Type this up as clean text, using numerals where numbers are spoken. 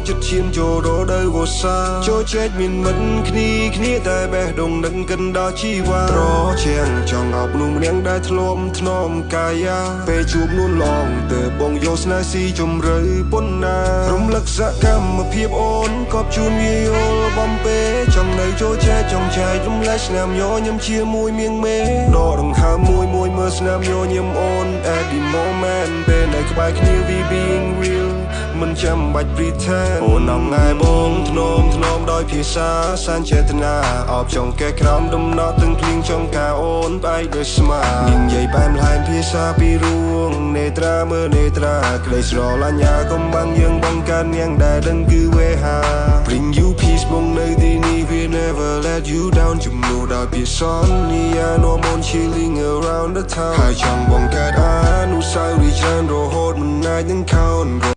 ចិត្តឈានចូលរដូវវស្សាចូលចែកមានមិត្តគ្នាតែបេះដូងនឹងកិនដល់ជីវ៉ាត្រជាងចង់អប់នោះម្នាក់ដែលធ្លាប់ធ្នមកាយាពេលជួបនួនឡងទៅបងយោស្នេហ៍ស៊ីជំរឿប៉ុណ្ណារំលឹកសកម្មភាពអូនក៏ជួនវាយល់បំពេចង់នៅចូលចែកចង់ចែករំលែកស្នាមញញឹមជាមួយមៀងមេដកដង្ហើមមួយមើលស្នាមញញឹមអូន at the moment ពេលនៅក្បែរគ្នា we being real មិនចាំបាច់ pretend អូនអងងាយបងធ្នមដោយភាសាសញ្ចេតនាអបចង់កែក្រោមដំណក់ទាំងភ្លៀងចង់ការអូនបែកដោយស្មានិយាយបែមឡែមភាសាពីរួងនេត្រាមើលនេត្រាក្ដីស្រឡាញ់យ៉ាកុំបាំងយើងបង្កើតនាងដែលដឹងគឺវេហា Bring you peace បងនៅទីនេះ we never let you down ជំនួសដោយភាសានីយ៉ានាំអូន chilling around the town ហើយចង់បង្កើតអនុស្សាវរីយ៍ច្រើនរហូតមិនអាចនឹងខោន